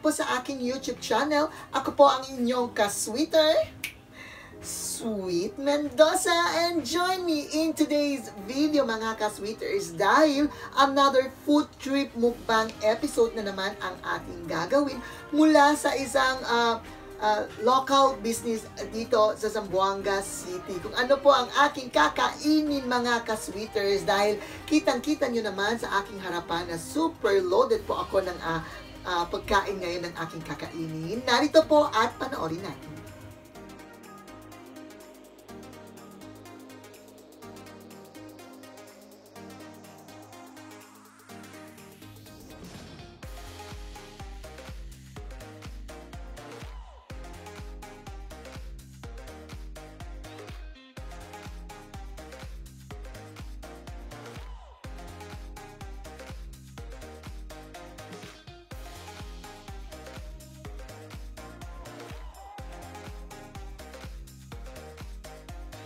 po sa aking YouTube channel. Ako po ang inyong ka-sweeter, Sweet Mendoza, and join me in today's video mga ka-sweeters dahil another food trip mukbang episode na naman ang ating gagawin mula sa isang local business dito sa Zamboanga City. Kung ano po ang aking kakainin mga ka-sweeters dahil kitang-kita nyo naman sa aking harapan na super loaded po ako ng pagkain ngayon ng aking kakainin. Narito po at panoorin natin.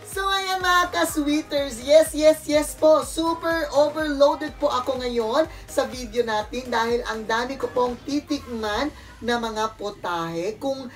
So ayan mga ka-sweeters, yes po, super overloaded po ako ngayon sa video natin dahil ang dami ko pong titikman na mga potahe, kung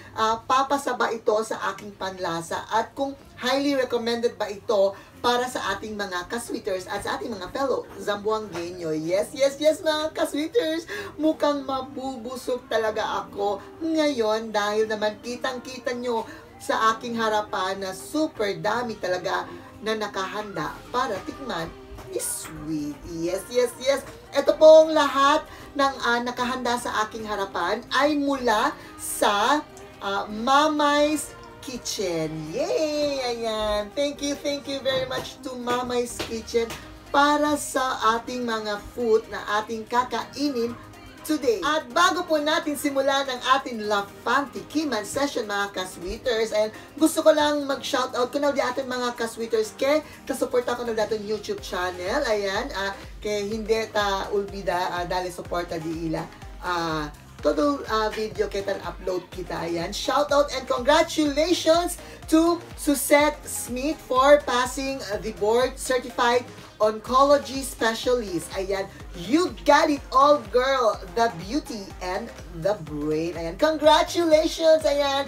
papasa ba ito sa aking panlasa at kung highly recommended ba ito para sa ating mga ka-sweeters at sa ating mga fellow Zamboangueño. Yes mga ka-sweeters, mukhang mabubusog talaga ako ngayon dahil naman kitang-kita nyo sa aking harapan na super dami talaga na nakahanda para tikman is sweet. Yes. Ito pong lahat ng nakahanda sa aking harapan ay mula sa Mamay'S Kitchen. Yay! Ayan. Thank you very much to Mamay'S Kitchen para sa ating mga food na ating kakainin today. At bago po natin simulan ang ating Love Fun Tikiman session mga ka-sweeters, and gusto ko lang mag-shoutout ko na di ating mga ka-sweeters kay kasuporta ko na dating YouTube channel. Ayan, kay hindi ta ulbida dali suporta di ila. Todo video kita upload kita. Ayan, shoutout and congratulations to Suzette Smith for passing the board certified oncology specialist. Ayan, you got it all, girl. The beauty and the brain. Ayan, congratulations. Ayan,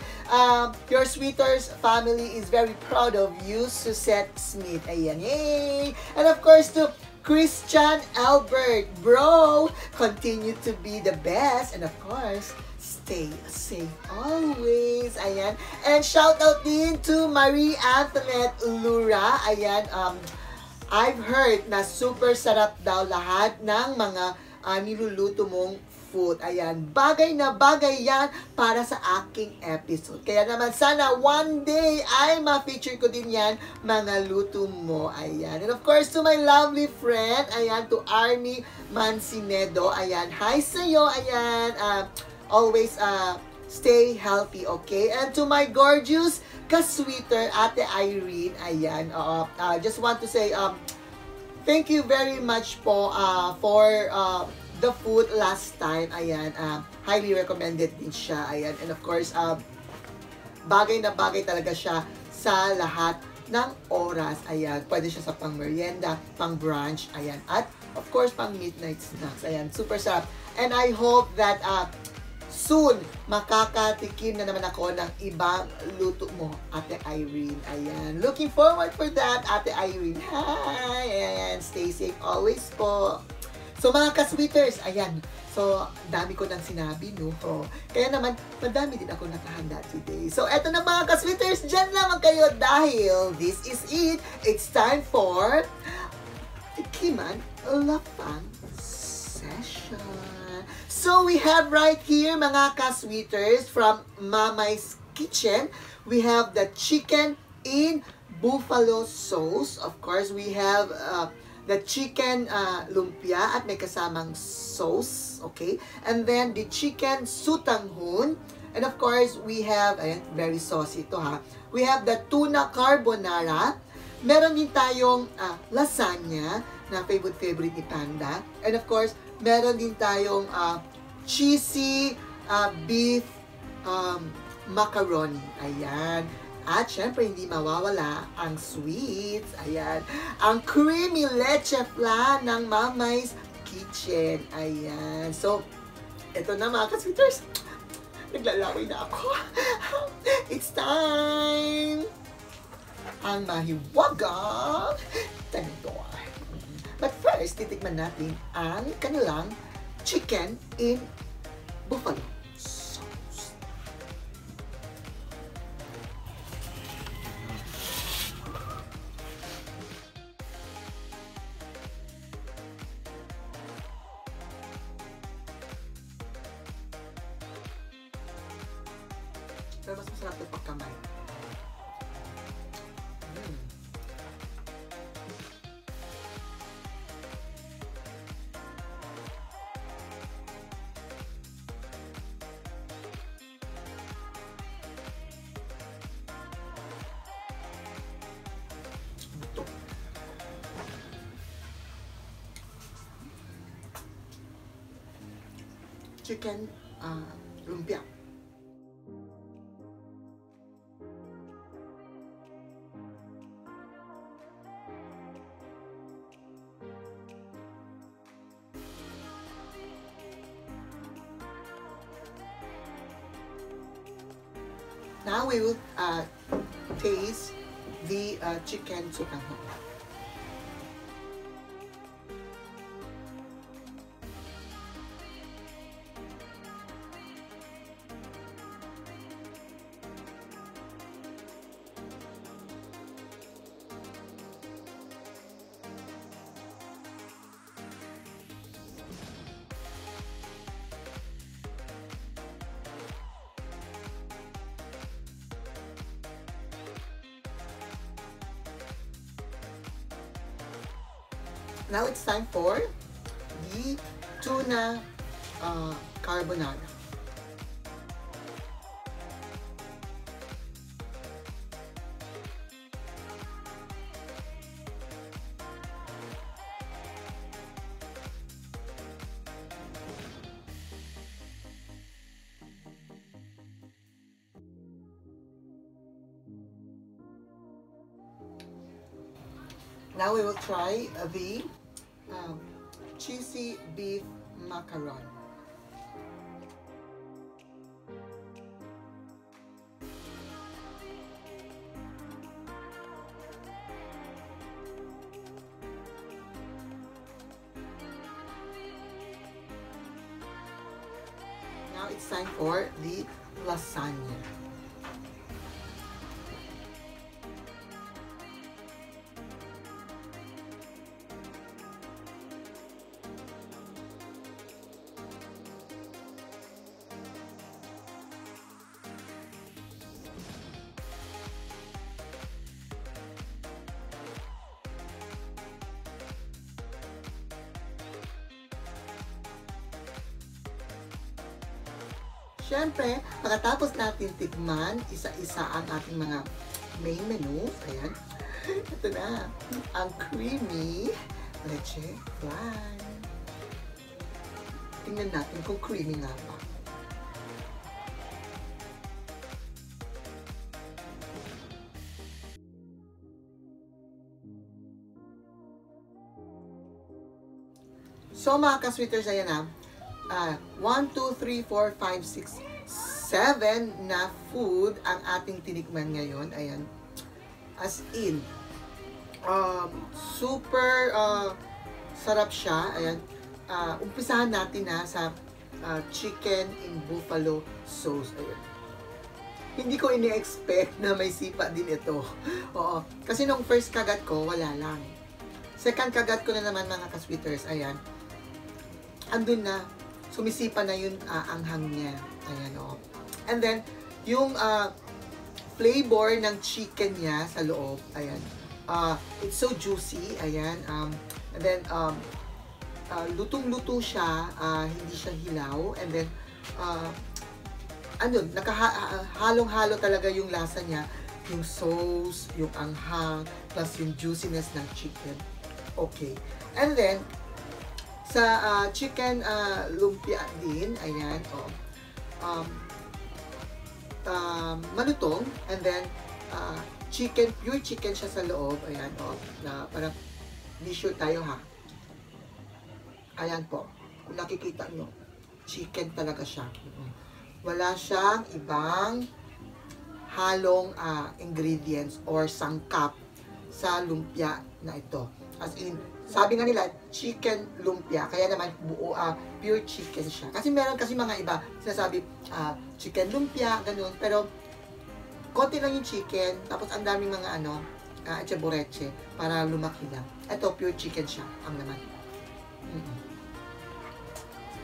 your sweeters family is very proud of you, Suzette Smith. Ayan, yay! And of course to Christian Albert, bro, continue to be the best, and of course stay safe always. Ayan, and shout out din to Marie Antoinette Lura. Ayan, I've heard na super sarap daw lahat ng mga niluluto mong food. Ayan, bagay na bagay yan para sa aking episode. Kaya naman sana one day ay ma-feature ko din yan mga luto mo. Ayan, and of course to my lovely friend, ayan, to Army Mansinedo. Ayan, hi sa'yo. Ayan, always stay healthy, okay? And to my gorgeous ka-sweeter, Ate Irene, ayan, just want to say, thank you very much po for the food last time, ayan, highly recommended din siya, ayan, and of course, bagay na bagay talaga siya sa lahat ng oras, ayan, pwede siya sa pang-merienda, pang-brunch, ayan, at of course, pang-midnight snacks, ayan, super sarap, and I hope that, soon, makakatikim na naman ako ng ibang luto mo, Ate Irene. Ayan. Looking forward for that, Ate Irene. Hi! Ayan. Stay safe always po. So, mga ka-sweeters, ayan. So, dami ko nang sinabi, no? Kaya naman, madami din ako nakahanda today. So, eto na mga ka-sweeters, dyan lamang kayo dahil this is it. It's time for Tikiman Love Fun Session. So, we have right here, mga ka-sweeters, from Mamay'S Kitchen. We have the chicken in buffalo sauce. Of course, we have the chicken lumpia at may kasamang sauce. Okay? And then, the chicken sutanghon. And of course, we have, ayan, very saucy ito ha. We have the tuna carbonara. Meron din tayong lasagna na favorite ni Panda. And of course, meron din tayong cheesy beef macaroni. Ayan. At syempre, hindi mawawala ang sweets. Ayan. Ang creamy leche flan ng Mamay'S Kitchen. Ayan. So, ito na mga ka-sweeters. Naglalaway na ako. It's time! Ang mahiwagang tanidor. But first, titikman natin ang kanilang chicken in buffalo sauce. Pero mas masarap ito pagkamay. Chicken lumpia. Now we will taste the chicken sotanghon. Now it's time for the tuna carbonara. Now we will try the cheesy beef macaroni. Now it's time for the lasagna. Siyempre, pagkatapos natin tikman, isa-isa ang ating mga main menu. Ayan. Ito na. Ang creamy leche flan. Tingnan natin kung creamy nga ba. So mga ka-sweeters, ayan na. 1, 2, 3, 4, 5, 6, 7 na food ang ating tinikman ngayon. Ayan. As in, super sarap siya. Ayan. Umpisahan natin sa chicken in buffalo sauce. Ayan. Hindi ko ini-expect na may sipa din ito. Oo. Kasi nung first kagat ko, wala lang. Second kagat ko na naman mga ka-sweeters. Ayan. Andun na. Sumisipa na yung anghang niya. Ayan, o. And then, yung flavor ng chicken niya sa loob. Ayan. It's so juicy. Ayan. And then, lutong-luto siya. Hindi siya hilaw. And then, halong-halo talaga yung lasa niya. Yung sauce, yung anghang, plus yung juiciness ng chicken. Okay. And then, sa chicken lumpia din, ayan, malutong, and then chicken, pure chicken siya sa loob, ayan, na parang be sure tayo ha. Ayan po, kung nakikita nyo, chicken talaga siya. wala siyang ibang halong ingredients or sangkap sa lumpia na ito. As in, sabi nga nila, chicken lumpia, kaya naman buo, pure chicken siya. Kasi meron kasi mga iba, sinasabi, chicken lumpia, ganun. Pero, konti lang yung chicken, tapos ang daming mga etcheboreche, para lumaki lang. Ito, pure chicken siya, ang laman.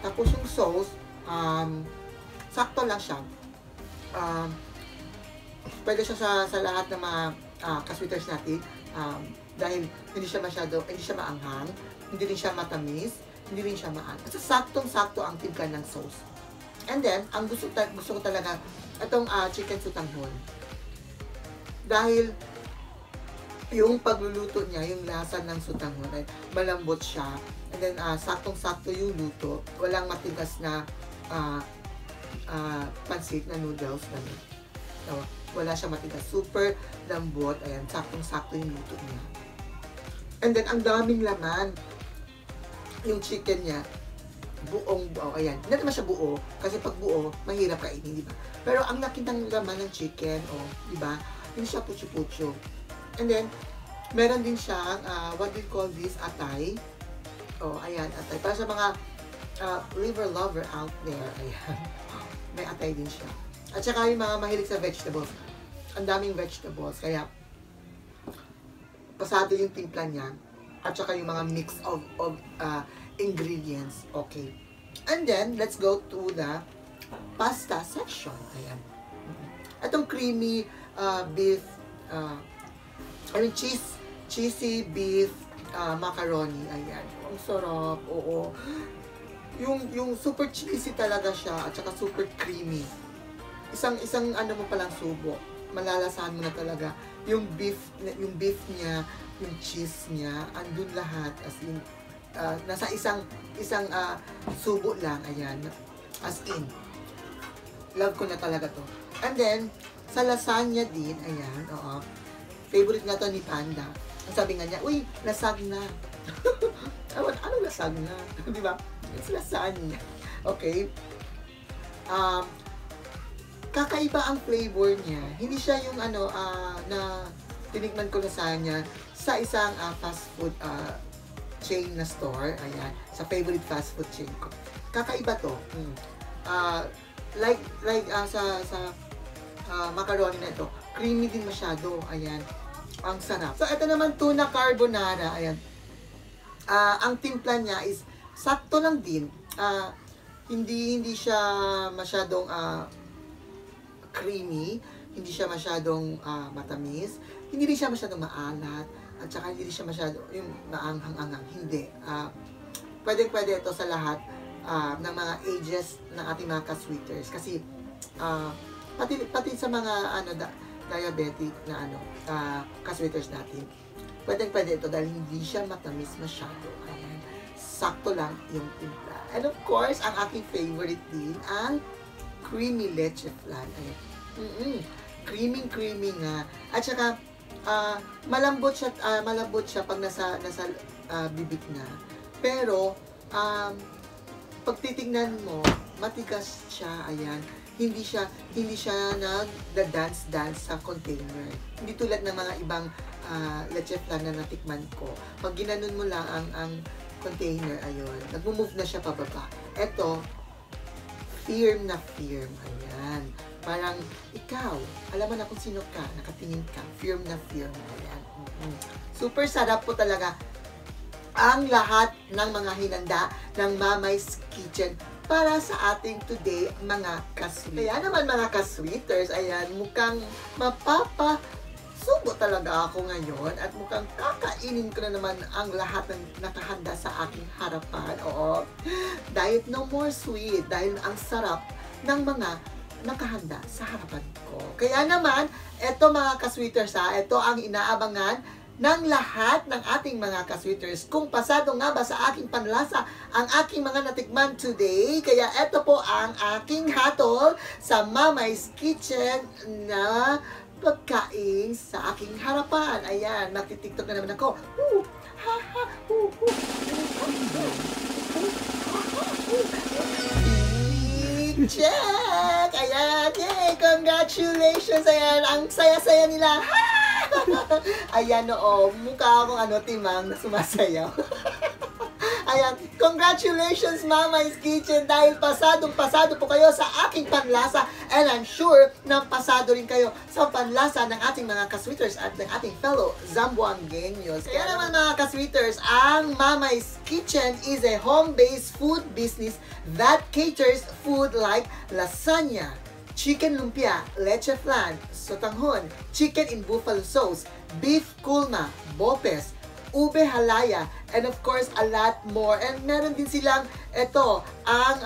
Tapos yung sauce, sakto lang siya. Pwede siya sa lahat ng mga kasweeters natin. Dahil hindi siya maanghang, hindi rin siya matamis, hindi rin siya maan. Kasi saktong-sakto ang timpla ng sauce. And then, ang gusto ko talaga, itong chicken sutanghon. Dahil, yung pagluluto niya, yung lasa ng sutanghon, ay malambot siya. And then, saktong-sakto yung luto. Walang matigas na pansit na noodles. Wala siya matigas. Super lambot. Ayan, saktong-sakto yung luto niya. And then, ang daming laman. Yung chicken niya, buong-buo. Ayan, hindi naman siya buo. Kasi pag buo, mahirap kainin, di ba? Pero ang laki ng laman ng chicken, di ba? Hindi siya putyo-putyo. And then, meron din siyang, what do you call this? Atay. Ayan, atay. Para sa mga liver lover out there, ayan. May atay din siya. At saka yung mga mahilig sa vegetables. Ang daming vegetables. Kaya, pasado yung timpla niya. At saka yung mga mix of ingredients. Okay. And then, let's go to the pasta section. Ayan. Itong creamy beef, cheesy beef macaroni. Ayan. Ang sarap. Oo. Yung super cheesy talaga siya. At saka super creamy. Isang ano mo palang subo. Malalasahan mo na talaga. Yung beef niya, yung cheese niya, andun lahat. As in, nasa isang subo lang. Ayan. As in. Love ko na talaga to. And then, sa lasagna din, ayan, oo. Favorite nga to ni Panda. Ang sabi nga niya, uy, lasagna. Anong lasagna? Di ba? It's lasagna. Okay. Kakaiba ang flavor niya. Hindi siya yung na tinikman ko lasagna sa isang fast food chain na store. Ayan. Sa favorite fast food chain ko. Kakaiba to. Like sa macaroni na ito. Creamy din masyado. Ayan. Ang sarap. So, ito naman tuna carbonara. Ayan. Ang timpla niya is sakto lang din. Hindi siya masyadong creamy. Hindi siya masyadong matamis. Hindi rin siya masyadong maalat. At saka hindi rin siya masyadong yung maanghang-anghang. Hindi. Pwede ito sa lahat ng mga ages ng ating mga ka-sweeters. Kasi pati sa mga diabetic na ka-sweeters natin. Pwede ito dahil hindi siya matamis masyado. Ayan. Sakto lang yung timpla. And of course, ang aking favorite din, ang creamy leche flan. Ayan. Creamy nga. At saka, malambot siya pag nasa bibig na. Pero, pag titignan mo, matigas siya. Ayan. Hindi siya nagda-dance sa container. Hindi tulad ng mga ibang leche flan na natikman ko. Pag ginanon mo lang ang container, ayun, nag-move na siya pababa. Ito, firm na firm. Ayan. Parang ikaw, alam mo na kung sino ka, nakatingin ka, firm na firm. Ayan. Super sarap po talaga ang lahat ng mga hinanda ng Mamay'S Kitchen para sa ating today mga ka-sweet. Kaya naman mga ka-sweeters, ayan, mukhang mapapasubo talaga ako ngayon at mukhang kakainin ko na naman ang lahat ng nakahanda sa aking harapan. Oo, diet no more sweet dahil ang sarap ng mga nakahanda sa harapan ko. Kaya naman, eto mga ka-sweeters ito ang inaabangan ng lahat ng ating mga ka-sweeters. Kung pasado nga ba sa aking panlasa ang aking mga natikman today. Kaya ito po ang aking hatol sa Mamay'S Kitchen na pagkain sa aking harapan. Ayan, magtitiktok na naman ako. Check! Ayan, yay! Congratulations! Ayan, ang saya-saya nila. Ayan, oo, mukha akong timang na sumasayaw. Ayan, congratulations Mamay'S Kitchen dahil pasadong-pasado po kayo sa aking panlasa and I'm sure na pasado rin kayo sa panlasa ng ating mga kasweeters at ng ating fellow Zamboangueños. Kaya naman mga kasweeters, ang Mamay'S Kitchen is a home-based food business that caters food like lasagna, chicken lumpia, leche flan, sotanghon, chicken in buffalo sauce, beef kulma, bopes, ube halaya, and of course, a lot more. And meron din silang, ang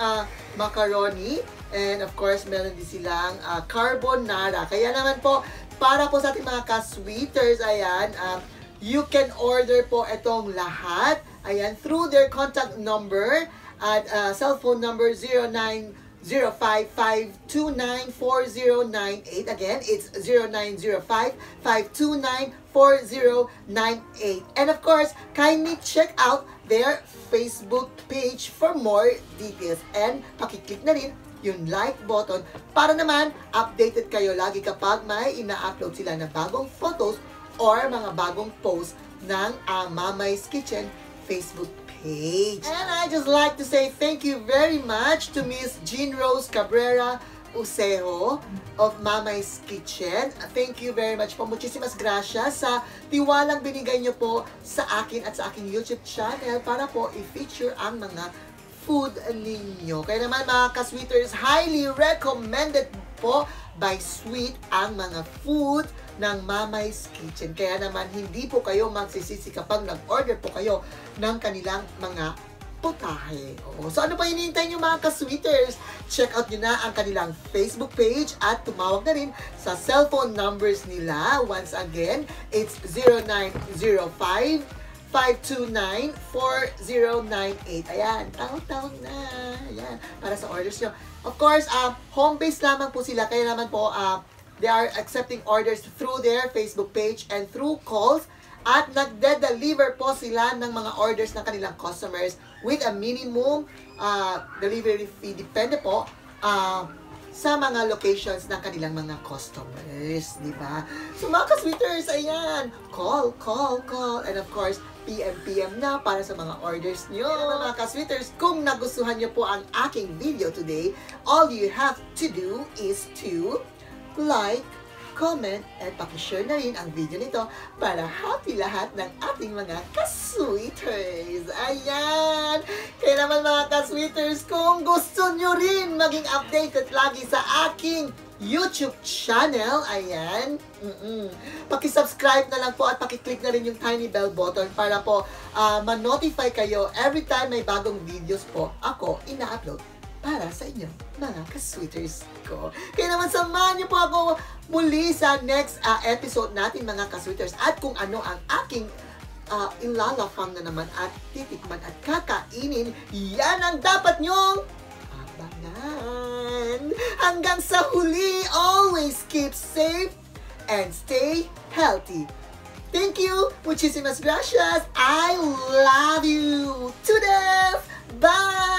macaroni, and of course, meron din silang carbonara. Kaya naman po, para po sa ating mga ka-sweeters, ayan, you can order po itong lahat, ayan, through their contact number at cellphone number 0905-529-4098. Again, it's 0905-529-4098. And of course, kindly check out their Facebook page for more details. And pakiclick na rin yung like button para naman updated kayo lagi kapag may ina-upload sila na bagong photos or mga bagong posts ng Mamay'S Kitchen Facebook page. And I just like to say thank you very much to Miss Jean Rose Cabrera Usejo of Mamay'S Kitchen. Thank you very much po. Muchísimas gracias sa tiwalang binigay niyo po sa akin at sa aking YouTube channel para po i-feature ang mga food ninyo. Kaya naman mga ka-sweeters, highly recommended po by Sweet ang mga food ng Mamay'S Kitchen. Kaya naman hindi po kayo magsisisi kapag nag-order po kayo ng kanilang mga putahe. So ano pa hinihintay nyo mga ka-sweeters? Check out nyo na ang kanilang Facebook page at tumawag na rin sa cellphone numbers nila. Once again, it's 0905-529-4098. Ayan, tawag na. Ayan, para sa orders nyo. Of course, home-based lamang po sila. Kaya naman po, they are accepting orders through their Facebook page and through calls. At nagde-deliver po sila ng mga orders ng kanilang customers with a minimum delivery fee. Depende po sa mga locations ng kanilang mga customers. Diba? So mga ka-sweeters, ayan, call. And of course, PM na para sa mga orders nyo. Mga ka-sweeters, kung nagustuhan nyo po ang aking video today, all you have to do is to like, comment, at pakishare na rin ang video nito para happy lahat ng ating mga ka-sweeters. Ayan! Kaya naman mga ka-sweeters, kung gusto nyo rin maging updated lagi sa aking YouTube channel, ayan, pakisubscribe na lang po at pakiclick na rin yung tiny bell button para po ma-notify kayo every time may bagong videos po ako ina-upload para sa inyo, mga ka-sweeters ko. Kaya naman samahan niyo po ako muli sa next episode natin, mga ka-sweeters. At kung ano ang aking ilalafang na naman at titikman at kakainin, yan ang dapat nyong abangan. Hanggang sa huli, always keep safe and stay healthy. Thank you. Muchísimas gracias. I love you to death. Bye!